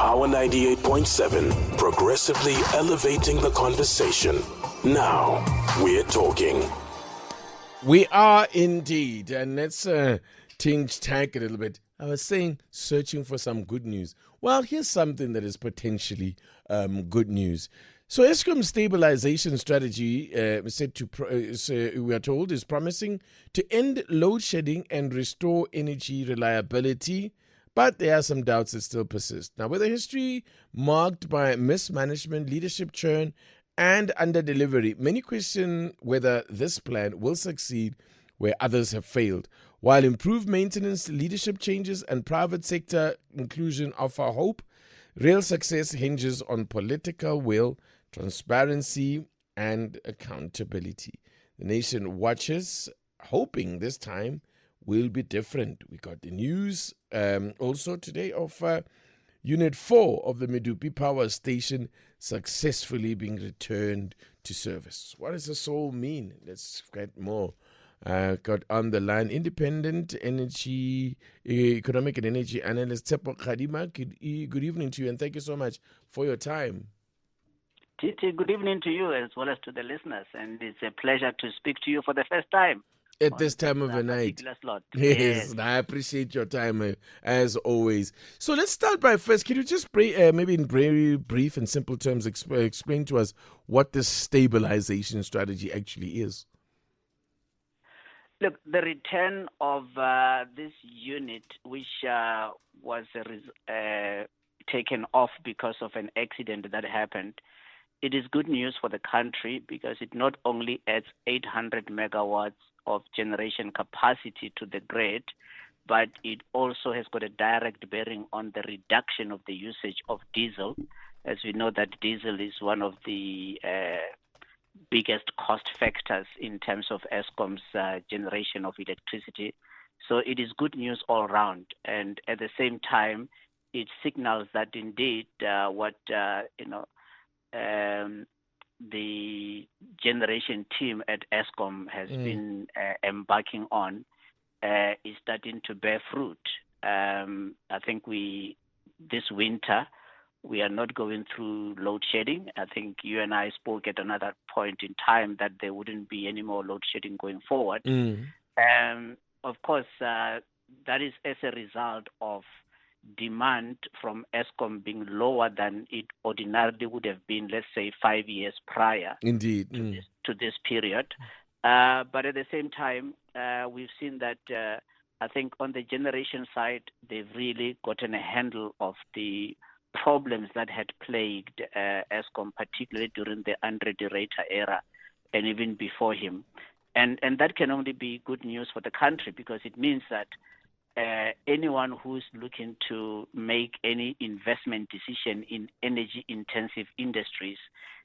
Power 98.7, progressively elevating the conversation. Now we're talking. We are indeed, and let's change tack a little bit. I was saying searching for some good news. Well, here's something that is potentially good news. So Eskom's stabilisation strategy, we are told, is promising to end load shedding and restore energy reliability. But there are some doubts that still persist. Now, with a history marked by mismanagement, leadership churn, and under-delivery, many question whether this plan will succeed where others have failed. While improved maintenance, leadership changes, and private sector inclusion offer hope, real success hinges on political will, transparency, and accountability. The nation watches, hoping this time will be different. We got the news also today of Unit 4 of the Medupi Power Station successfully being returned to service. What does this all mean? Let's get more. Got on the line independent economic and energy analyst Tshepo Kgadima. Good evening to you, and thank you so much for your time. Titi, good evening to you as well as to the listeners, and it's a pleasure to speak to you for the first time. At this time of the night. Slot. Yes, I appreciate your time as always. So let's start by first, can you just maybe in very brief and simple terms explain to us what this stabilization strategy actually is? Look, the return of this unit, which was taken off because of an accident that happened, it is good news for the country because it not only adds 800 megawatts of generation capacity to the grid, but it also has got a direct bearing on the reduction of the usage of diesel. As we know that diesel is one of the biggest cost factors in terms of Eskom's generation of electricity. So it is good news all around. And at the same time, it signals that indeed the generation team at Eskom has been embarking on is starting to bear fruit. I think this winter, we are not going through load shedding. I think you and I spoke at another point in time that there wouldn't be any more load shedding going forward. Of course, that is as a result of demand from Eskom being lower than it ordinarily would have been, let's say, 5 years prior to this period. But at the same time, we've seen that I think on the generation side, they've really gotten a handle of the problems that had plagued Eskom, particularly during the Andre de Ruyter era and even before him. And that can only be good news for the country because it means that anyone who's looking to make any investment decision in energy-intensive industries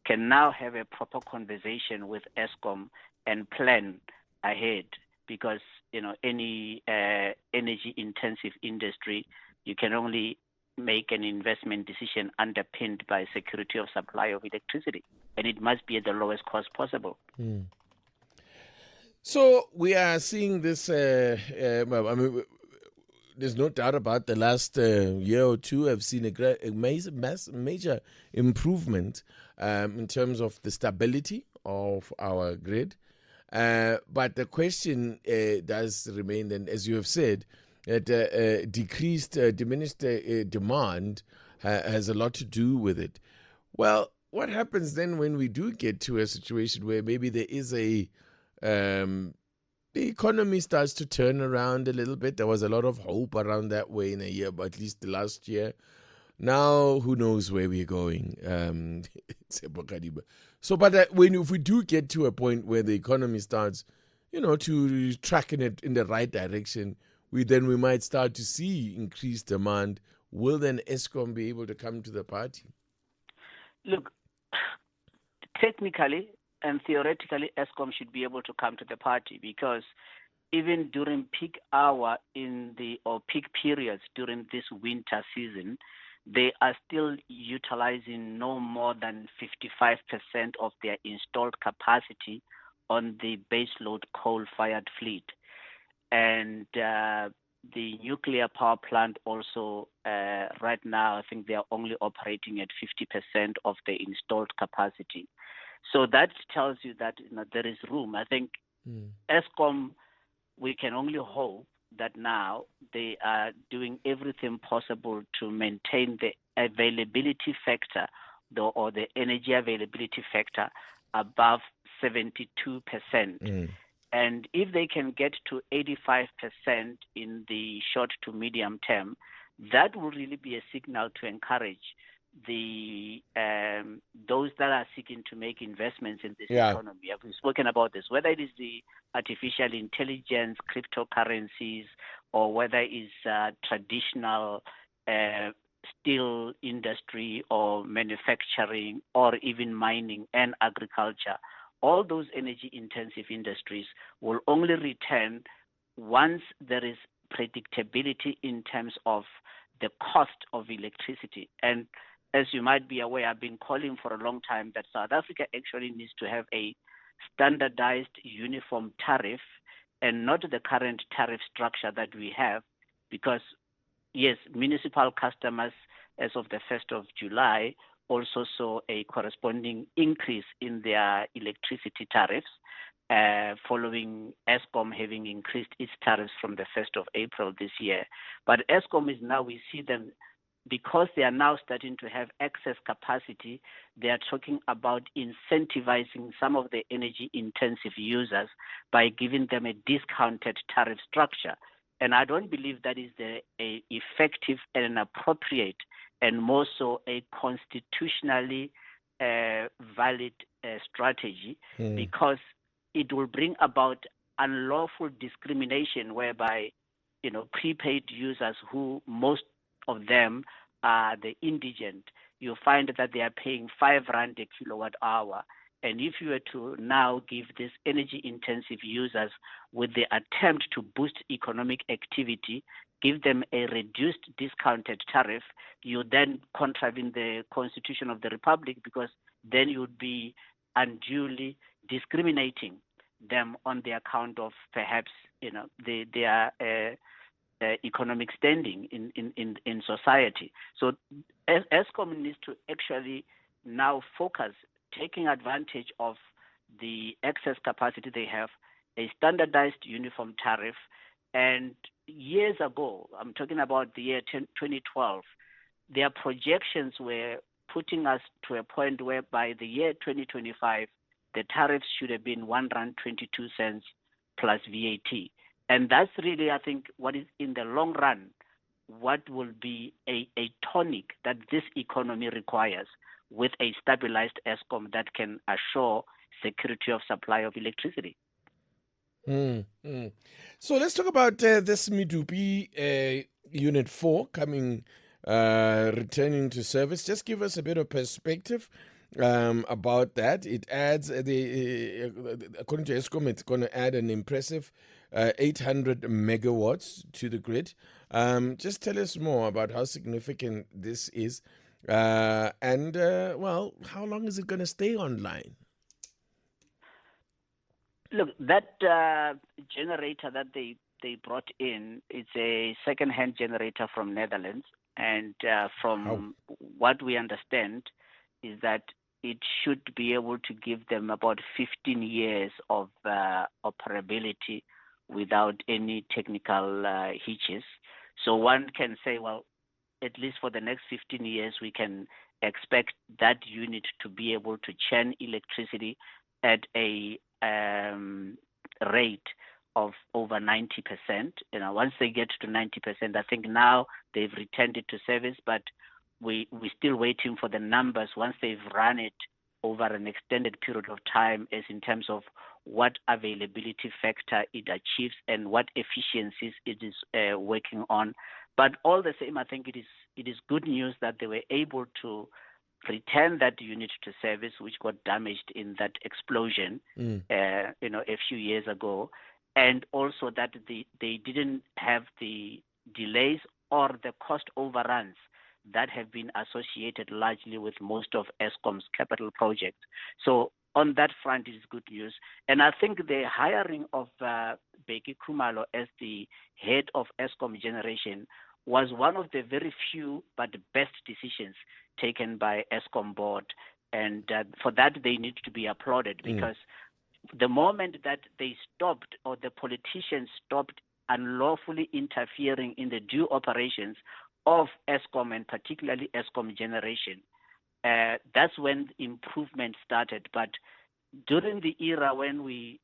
can now have a proper conversation with Eskom and plan ahead because, any energy-intensive industry, you can only make an investment decision underpinned by security of supply of electricity, and it must be at the lowest cost possible. So we are seeing this, there's no doubt about the last year or two have seen a major improvement in terms of the stability of our grid. But the question does remain, and as you have said, that diminished demand has a lot to do with it. Well, what happens then when we do get to a situation where maybe there is the economy starts to turn around a little bit? There was a lot of hope around that way in a year, but at least the last year. Now, who knows where we're going? So, but if we do get to a point where the economy starts, to track in the right direction, we might start to see increased demand. Will then Eskom be able to come to the party? Look, technically and theoretically, Eskom should be able to come to the party because even during peak hour peak periods during this winter season, they are still utilizing no more than 55% of their installed capacity on the baseload coal-fired fleet. And the nuclear power plant also, right now, I think they are only operating at 50% of the installed capacity. So that tells you that there is room. I think Eskom, we can only hope that now they are doing everything possible to maintain the availability factor, or the energy availability factor, above 72%. And if they can get to 85% in the short to medium term, that will really be a signal to encourage the those that are seeking to make investments in this economy. We've spoken about this, whether it is the artificial intelligence, cryptocurrencies, or whether it's traditional steel industry or manufacturing or even mining and agriculture. All those energy-intensive industries will only return once there is predictability in terms of the cost of electricity. And as you might be aware, I've been calling for a long time that South Africa actually needs to have a standardized uniform tariff and not the current tariff structure that we have, because, yes, municipal customers as of the 1st of July also saw a corresponding increase in their electricity tariffs, following Eskom having increased its tariffs from the 1st of April this year. But Eskom is now, we see them, because they are now starting to have excess capacity, they are talking about incentivizing some of the energy-intensive users by giving them a discounted tariff structure. And I don't believe that is a effective and an appropriate, and more so a constitutionally valid strategy, because it will bring about unlawful discrimination whereby, prepaid users, who most of them are the indigent, you find that they are paying 5 rand a kilowatt hour. And if you were to now give these energy-intensive users, with the attempt to boost economic activity, give them a reduced discounted tariff, you then contravene the Constitution of the Republic, because then you would be unduly discriminating them on the account of perhaps their economic standing in society. So Eskom needs to actually now focus, taking advantage of the excess capacity they have, a standardized uniform tariff. And years ago, I'm talking about the year 2012, their projections were putting us to a point where by the year 2025, the tariffs should have been R1.22 plus VAT. And that's really, I think, what is in the long run, what will be a tonic that this economy requires, with a stabilized Eskom that can assure security of supply of electricity. So let's talk about this Medupi Unit 4 returning to service. Just give us a bit of perspective about that. It adds, according to Eskom, it's going to add an impressive 800 megawatts to the grid. Just tell us more about how significant this is. And how long is it going to stay online? Look, that generator that they brought in, it's a second-hand generator from Netherlands. And from what we understand is that it should be able to give them about 15 years of operability without any technical hitches. So one can say, well, at least for the next 15 years, we can expect that unit to be able to churn electricity at a rate of over 90%. Once they get to 90%, I think now they've returned it to service, but we're still waiting for the numbers once they've run it over an extended period of time, as in terms of what availability factor it achieves and what efficiencies it is working on. But all the same, I think it is good news that they were able to return that unit to service, which got damaged in that explosion, a few years ago, and also that they didn't have the delays or the cost overruns that have been associated largely with most of Eskom's capital projects. So on that front, it is good news. And I think the hiring of Bheki Khumalo as the head of Eskom Generation was one of the very few but best decisions taken by Eskom board. And for that, they need to be applauded, because the moment that they stopped, or the politicians stopped unlawfully interfering in the due operations of Eskom, and particularly Eskom Generation, that's when improvement started. But during the era when we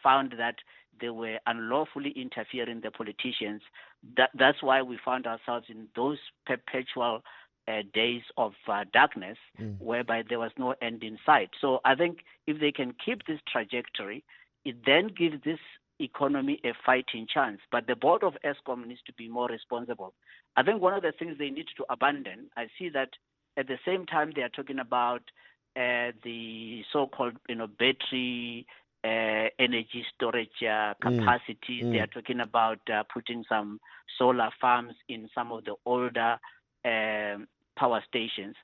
found that they were unlawfully interfering, the politicians, that's why we found ourselves in those perpetual days of darkness, whereby there was no end in sight. So I think if they can keep this trajectory, it then gives this economy a fighting chance. But the board of Eskom needs to be more responsible. I think one of the things they need to abandon, I see that at the same time they are talking about the so-called battery energy storage capacity. They are talking about putting some solar farms in some of the older power stations.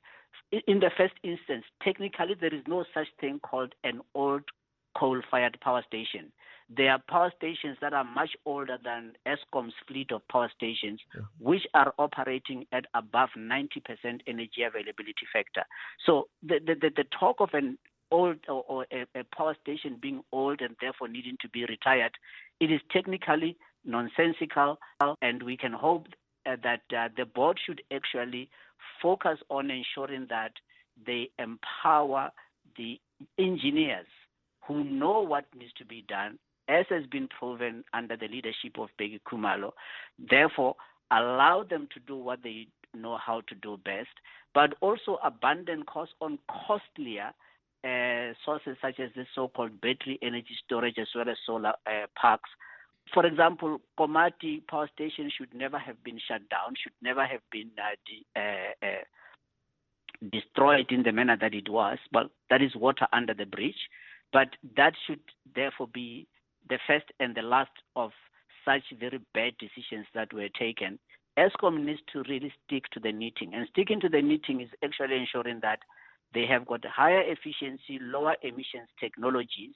In the first instance, technically, there is no such thing called an old coal-fired power station. There are power stations that are much older than Eskom's fleet of power stations, which are operating at above 90% energy availability factor. So the talk of an old or a power station being old and therefore needing to be retired, it is technically nonsensical, and we can hope that the board should actually focus on ensuring that they empower the engineers who know what needs to be done, as has been proven under the leadership of Bheki Khumalo. Therefore, allow them to do what they know how to do best, but also abandon costs on costlier sources such as the so-called battery energy storage, as well as solar parks. For example, Komati power station should never have been shut down, should never have been destroyed in the manner that it was. Well, that is water under the bridge. But that should therefore be the first and the last of such very bad decisions that were taken. Eskom needs to really stick to the knitting. And sticking to the knitting is actually ensuring that they have got higher efficiency, lower emissions technologies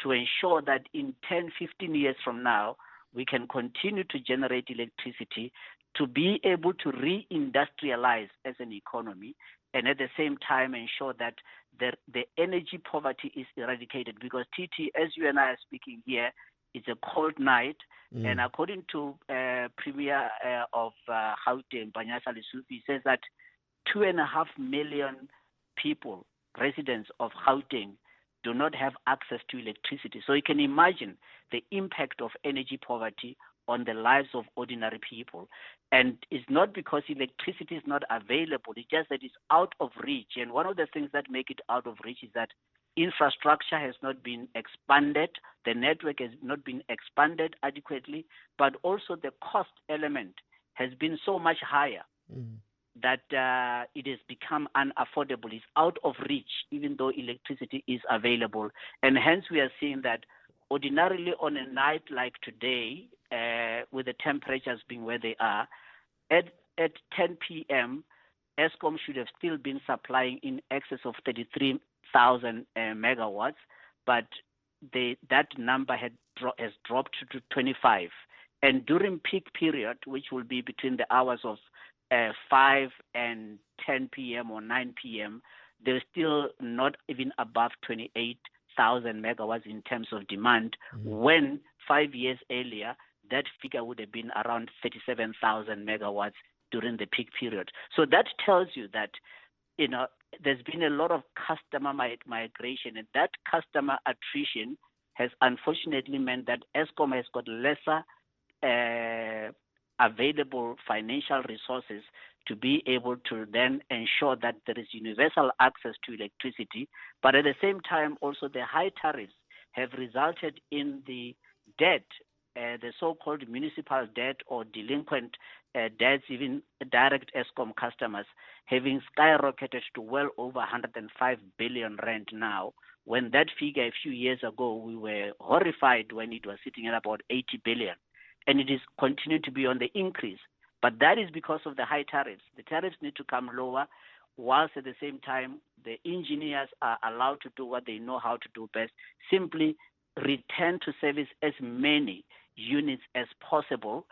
to ensure that in 10, 15 years from now, we can continue to generate electricity to be able to re-industrialize as an economy, and at the same time ensure that the energy poverty is eradicated. Because TT, as you and I are speaking here, it's a cold night, and according to Premier of Gauteng, Banyasa Lesufi, he says that 2.5 million people, residents of Gauteng, do not have access to electricity. So you can imagine the impact of energy poverty on the lives of ordinary people. And it's not because electricity is not available, it's just that it's out of reach. And one of the things that make it out of reach is that infrastructure has not been expanded, the network has not been expanded adequately, but also the cost element has been so much higher that it has become unaffordable. It's out of reach, even though electricity is available. And hence we are seeing that ordinarily on a night like today, with the temperatures being where they are, at 10 p.m., Eskom should have still been supplying in excess of 33,000 megawatts, but that number has dropped to 25. And during peak period, which will be between the hours of 5 and 10 p.m. or 9 p.m., they're still not even above 28,000 megawatts in terms of demand, when 5 years earlier, that figure would have been around 37,000 megawatts during the peak period. So that tells you that, there's been a lot of customer migration, and that customer attrition has unfortunately meant that Eskom has got lesser available financial resources to be able to then ensure that there is universal access to electricity. But at the same time, also the high tariffs have resulted in the debt, the so-called municipal debt or delinquent debts, even direct Eskom customers, having skyrocketed to well over 105 billion rand now, when that figure a few years ago, we were horrified when it was sitting at about 80 billion. And it is continuing to be on the increase. But that is because of the high tariffs. The tariffs need to come lower. whilst at the same time the engineers are allowed to do what they know how to do best, simply return to service as many units as possible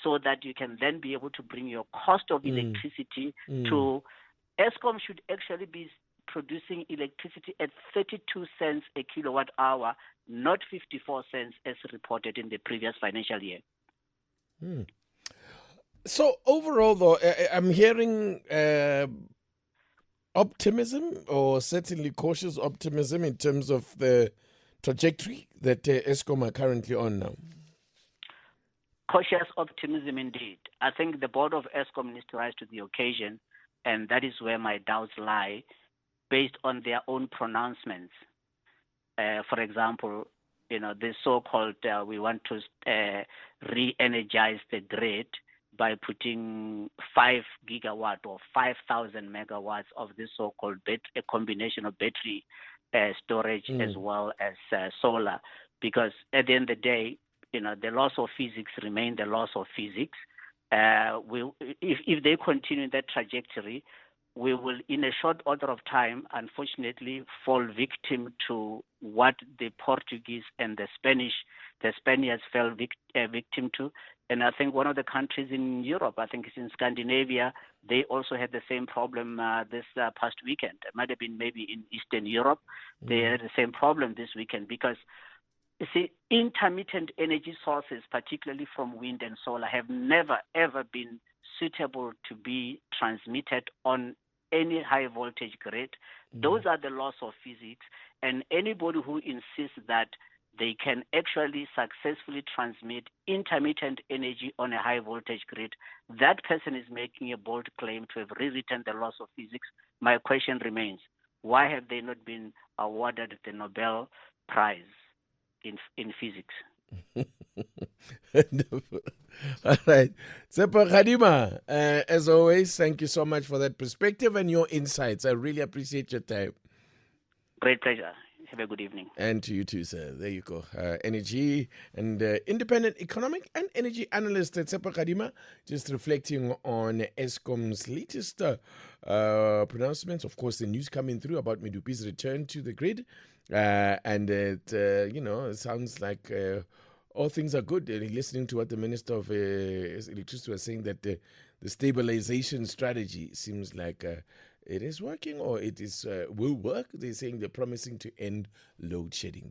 so that you can then be able to bring your cost of electricity to. Eskom should actually be producing electricity at 32 cents a kilowatt hour, not 54 cents as reported in the previous financial year. So overall, though, I'm hearing optimism, or certainly cautious optimism, in terms of the trajectory that Eskom are currently on now. Cautious optimism indeed. I think the board of Eskom needs to rise to the occasion, and that is where my doubts lie, based on their own pronouncements. For example, the so-called we want to re-energize the grid by putting 5 gigawatt or 5,000 megawatts of this so-called a combination of battery storage as well as solar. Because at the end of the day, the laws of physics remain the laws of physics. If they continue that trajectory, we will, in a short order of time, unfortunately, fall victim to what the Portuguese and the Spaniards fell victim to. And I think one of the countries in Europe, I think it's in Scandinavia, they also had the same problem this past weekend. It might have been maybe in Eastern Europe. They had the same problem this weekend because, you see, intermittent energy sources, particularly from wind and solar, have never, ever been suitable to be transmitted on any high voltage grid. Those are the laws of physics, and anybody who insists that they can actually successfully transmit intermittent energy on a high voltage grid, that person is making a bold claim to have rewritten the laws of physics. My question remains, why have they not been awarded the Nobel Prize in physics? All right. Tshepo Kgadima, as always, thank you so much for that perspective and your insights. I really appreciate your time. Great pleasure. Have a good evening. And to you too, sir. There you go. Energy and independent economic and energy analyst Tshepo Kgadima, just reflecting on Eskom's latest pronouncements. Of course, the news coming through about Medupi's return to the grid. And it sounds like all things are good. Listening to what the Minister of Electricity was saying, that the stabilisation strategy seems like it is working, or it is will work. They're saying they're promising to end load shedding.